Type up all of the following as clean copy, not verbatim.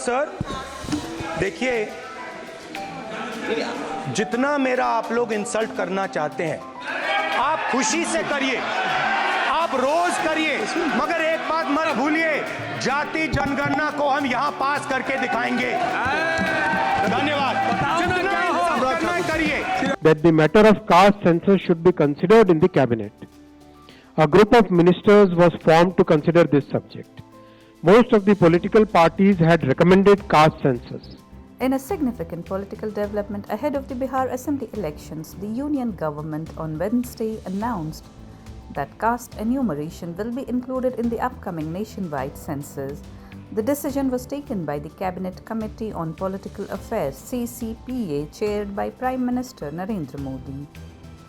Sir, देखिए जितना मेरा आप लोग इंसल्ट करना चाहते हैं आप खुशी से करिए, आप रोज करिए, मगर एक बात मत भूलिए, जाति जनगणना को हम यहां पास करके दिखाएंगे। धन्यवाद। जितना इंसल्ट करना है करिए। That the matter of caste census should be considered in the cabinet. A group of ministers was formed to consider this subject. Most of the political parties had recommended caste census. In a significant political development ahead of the Bihar Assembly elections, the Union government on Wednesday announced that caste enumeration will be included in the upcoming nationwide census. The decision was taken by the Cabinet Committee on Political Affairs (CCPA) chaired by Prime Minister Narendra Modi.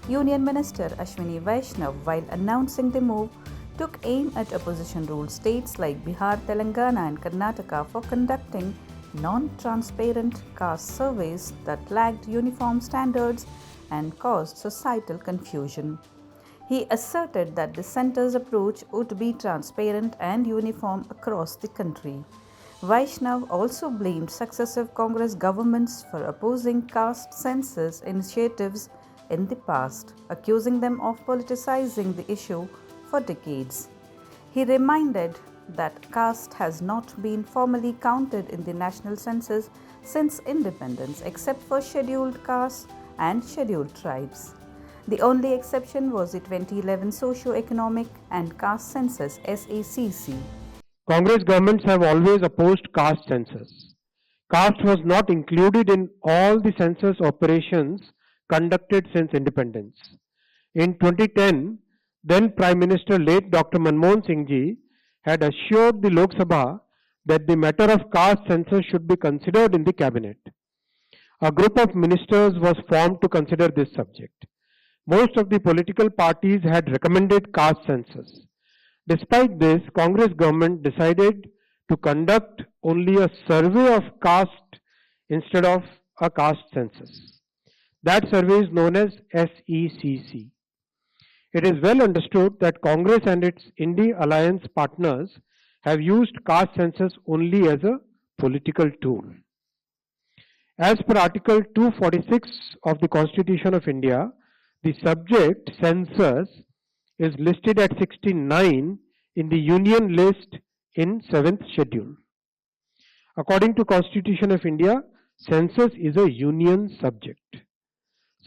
Union Minister Ashwini Vaishnav, while announcing the move, took aim at opposition-ruled states like Bihar, Telangana and Karnataka for conducting non-transparent caste surveys that lacked uniform standards and caused societal confusion. He asserted that the centre's approach would be transparent and uniform across the country. Vaishnav also blamed successive Congress governments for opposing caste census initiatives in the past, accusing them of politicizing the issue for decades. He reminded that caste has not been formally counted in the national census since independence except for scheduled castes and scheduled tribes. The only exception was the 2011 Socio-Economic and Caste Census (SACC). Congress governments have always opposed caste census. Caste was not included in all the census operations conducted since independence. In 2010, then Prime Minister late Dr. Manmohan Singh ji had assured the Lok Sabha that the matter of caste census should be considered in the cabinet. A group of ministers was formed to consider this subject. Most of the political parties had recommended caste census. Despite this, Congress government decided to conduct only a survey of caste instead of a caste census. That survey is known as SECC. It is well understood that Congress and its Indie alliance partners have used caste census only as a political tool. As per Article 246 of the Constitution of India, the subject census is listed at 69 in the Union list in 7th schedule. According to Constitution of India, census is a union subject.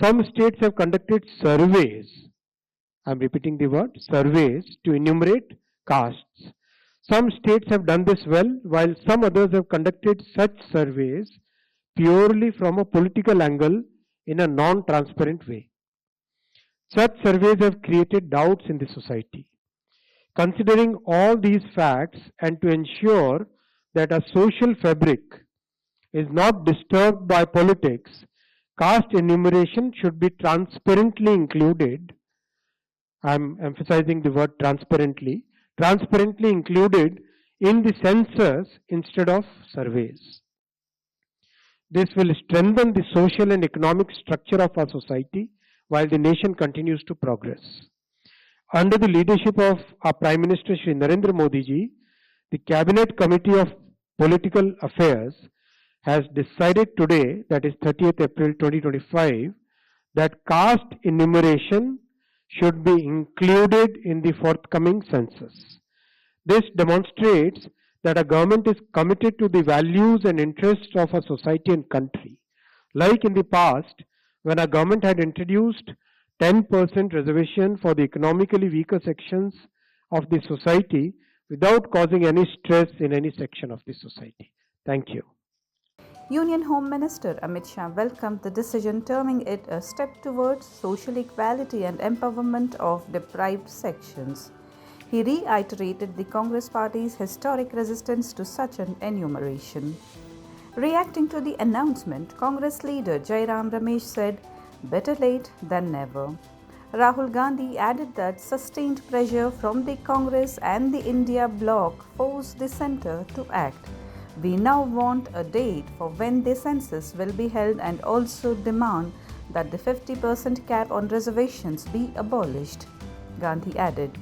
Some states have conducted surveys, I am repeating the word, surveys to enumerate castes. Some states have done this well, while some others have conducted such surveys purely from a political angle in a non-transparent way. Such surveys have created doubts in the society. Considering all these facts and to ensure that a social fabric is not disturbed by politics, caste enumeration should be transparently included. I am emphasizing the word transparently included in the census instead of surveys. This will strengthen the social and economic structure of our society while the nation continues to progress. Under the leadership of our Prime Minister Shri Narendra Modi ji, the Cabinet Committee of Political Affairs has decided today, that is 30th April 2025, that caste enumeration should be included in the forthcoming census. This demonstrates that a government is committed to the values and interests of a society and country. Like in the past, when a government had introduced 10% reservation for the economically weaker sections of the society without causing any stress in any section of the society. Thank you. Union Home Minister Amit Shah welcomed the decision, terming it a step towards social equality and empowerment of deprived sections. He reiterated the Congress Party's historic resistance to such an enumeration. Reacting to the announcement, Congress leader Jairam Ramesh said, "Better late than never." Rahul Gandhi added that sustained pressure from the Congress and the India bloc forced the centre to act. "We now want a date for when the census will be held and also demand that the 50% cap on reservations be abolished," Gandhi added.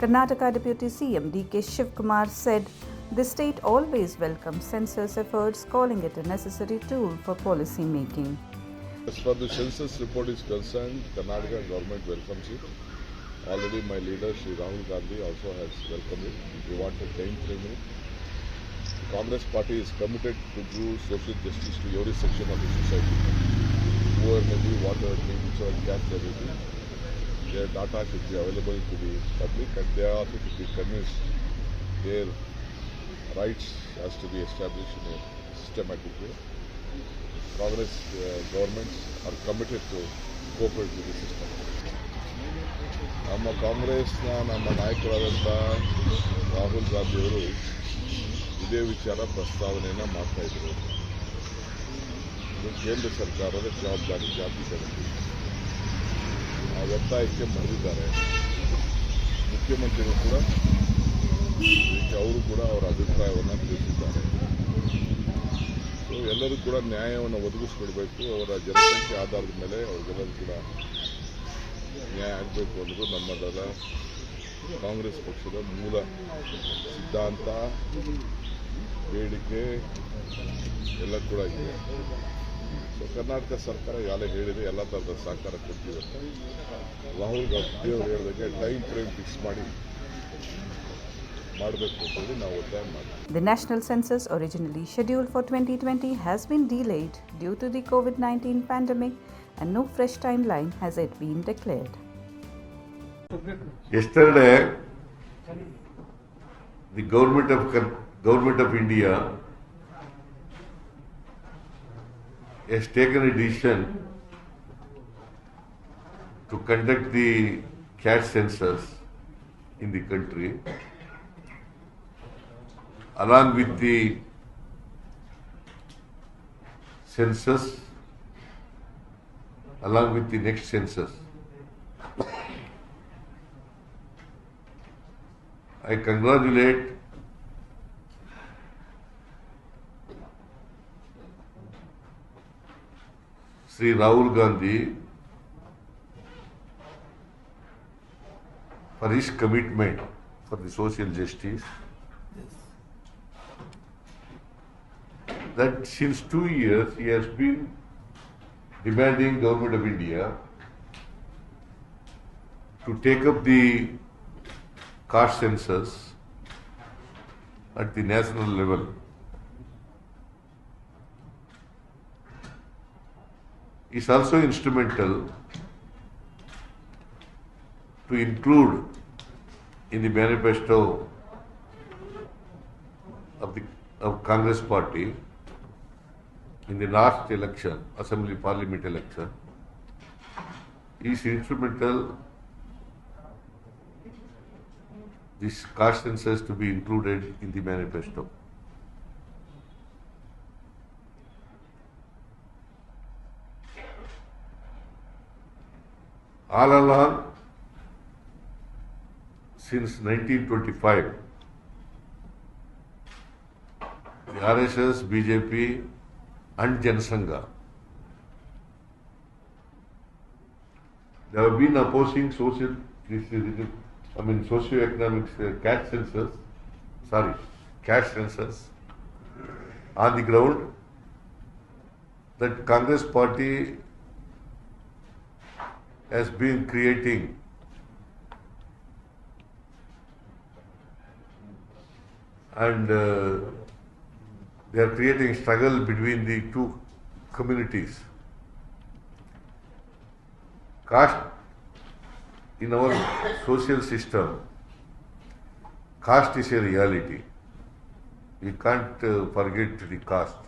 Karnataka Deputy CM D.K. Shivkumar said, The state always welcomes census efforts, calling it a necessary tool for policy making. As far as the census report is concerned, Karnataka government welcomes it. Already my leader, Shri Rahul Gandhi, also has welcomed it. We want a time frame in it. The Congress party is committed to do social justice to every section of the society. Whoever may be, whatever may be, whichever caste they may be, their data should be available to the public, and they are also to be convinced their rights has to be established in a systematic way. Congress governments are committed to cooperate with the system. ನಮ್ಮ ಕಾಂಗ್ರೆಸ್ನ ನಮ್ಮ ನಾಯಕರಾದಂಥ ರಾಹುಲ್ ಗಾಂಧಿಯವರು ಇದೇ ವಿಚಾರ ಪ್ರಸ್ತಾವನೆಯನ್ನು ಮಾಡ್ತಾಯಿದ್ರು. ಇದು ಕೇಂದ್ರ ಸರ್ಕಾರದ ಜವಾಬ್ದಾರಿ ಜಾತಿ ಜನತೆ. ಆ ಒತ್ತಾಯಕ್ಕೆ ಮರೆದಿದ್ದಾರೆ. ಮುಖ್ಯಮಂತ್ರಿಗಳು ಕೂಡ ಅವರು ಕೂಡ ಅವರ ಅಭಿಪ್ರಾಯವನ್ನು ತಿಳಿಸಿದ್ದಾರೆ. ಎಲ್ಲರೂ ಕೂಡ ನ್ಯಾಯವನ್ನು ಒದಗಿಸ್ಕೊಡ್ಬೇಕು. ಅವರ ಜನಸಂಖ್ಯೆ ಆಧಾರದ ಮೇಲೆ ಅವ್ರಿಗೆಲ್ಲರೂ ಕೂಡ ನ್ಯಾಯ ಆಗಬೇಕು ಅನ್ನೋದು ನಮ್ಮದರ ಕಾಂಗ್ರೆಸ್ ಪಕ್ಷದ ಮೂಲ ಸಿದ್ಧಾಂತ, ಬೇಡಿಕೆ ಎಲ್ಲ ಕೂಡ ಇದೆ. ಸೊ ಕರ್ನಾಟಕ ಸರ್ಕಾರ ಈಗಾಗಲೇ ಹೇಳಿದೆ, ಎಲ್ಲ ಥರದ ಸಹಕಾರ ಕೊಡ್ತೀವಿ ಅಂತ. ರಾಹುಲ್ ಗಾಂಧಿ ಅವರು ಹೇಳಿದಾಗೆ ಟೈಮ್ ಫ್ರೇಮ್ ಫಿಕ್ಸ್ ಮಾಡಿ ಮಾಡಬೇಕು ಅಂತೇಳಿ ನಾವು ಒತ್ತಾಯ ಮಾಡ್ತೀವಿ. The national census, originally scheduled for 2020, has been delayed due to the COVID-19 pandemic, and no fresh timeline has yet been declared. Yesterday, the government of India has taken a decision to conduct the caste census in the country, along with the census, along with the next census. I congratulate Sri Rahul Gandhi for his commitment for the social justice. That since 2 years he has been demanding Government of India to take up the caste census at the national level. He is also instrumental to include in the manifesto of Congress party in the last election, Assembly Parliament election. He is instrumental this caste census to be included in the manifesto. All along, since 1925, the RSS, BJP and Janasangha, they have been opposing socio-economic caste census on the ground that Congress party has been creating and they are creating struggle between the two communities. Caste in our social system, caste is a reality. We can't forget the caste.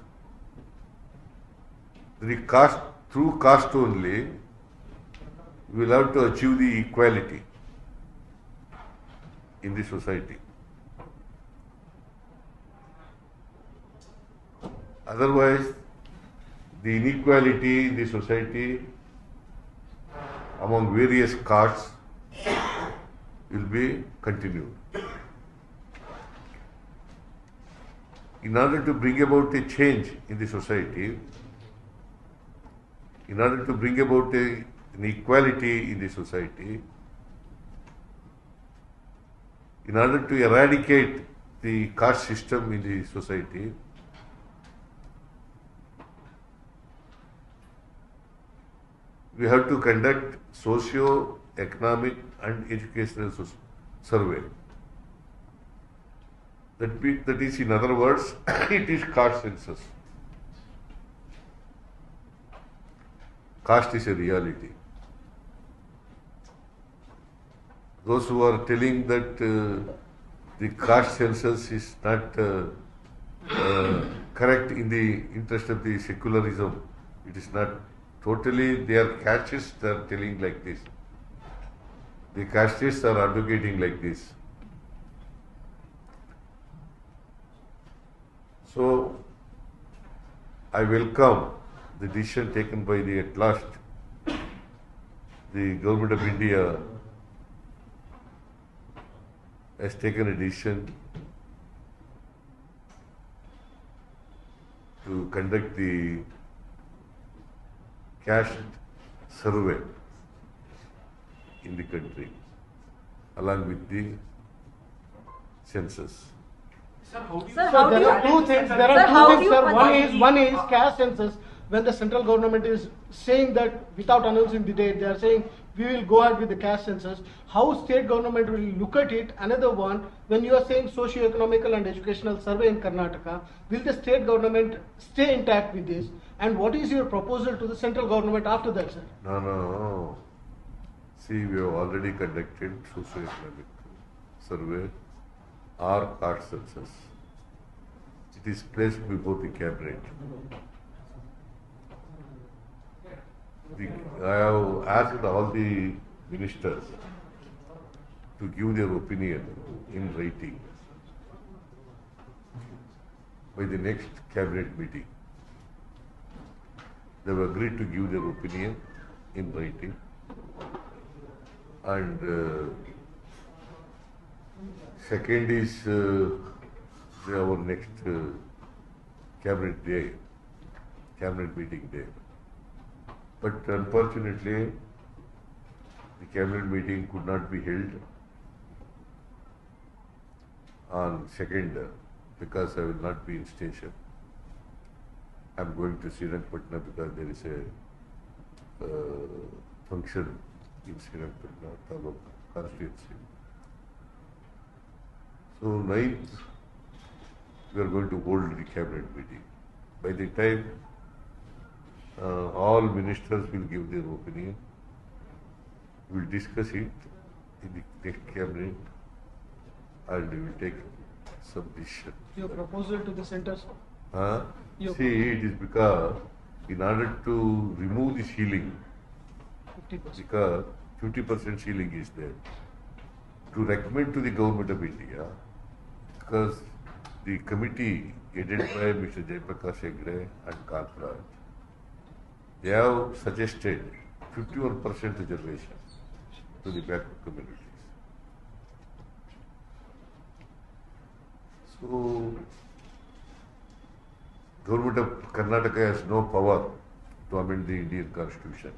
Through caste only, we will have to achieve the equality in the society. Otherwise, the inequality in the society among various castes will be continued. In order to bring about a change in the society, in order to bring about an equality in the society, in order to eradicate the caste system in the society. We have to conduct socio-economic and educational survey. That is, in other words, it is caste census. Caste is a reality. Those who are telling that the caste census is not correct in the interest of the secularism, it is not totally, they are castes, they are telling like this. The castes are advocating like this. So, I welcome the decision taken by the, at last, the Government of India has taken a decision to conduct the caste survey in the country along with the census. There are two things, sir. One is caste census. When the central government is saying that without announcing the date, they are saying we will go ahead with the caste census. How state government will look at it? Another one, when you are saying socio-economical and educational survey in Karnataka, will the state government stay intact with this? And what is your proposal to the central government after that, sir? No. See, we have already conducted socio-economic survey or caste census. It is placed before the cabinet. I have asked all the ministers to give their opinion in writing by the next cabinet meeting. They have agreed to give their opinion in writing, and second is our next cabinet meeting day. But unfortunately, the cabinet meeting could not be held on 2nd because I will not be in station. I am going to Srirangpatna because there is a function in Srirangpatna, Taluk constituency. So 9th, we are going to hold the cabinet meeting. By the time all ministers will give their opinion, we will discuss it in the next cabinet and we will take some decision. Your proposal to the center, sir? See, it is because in order to remove the ceiling, 50%. because 50% ceiling is there, to recommend to the Government of India, because the committee headed by Mr. Jayaprakash Hegde and Kantraj, they have suggested 51% reservation to the backward communities. So, Government of Karnataka has no power to amend the Indian Constitution.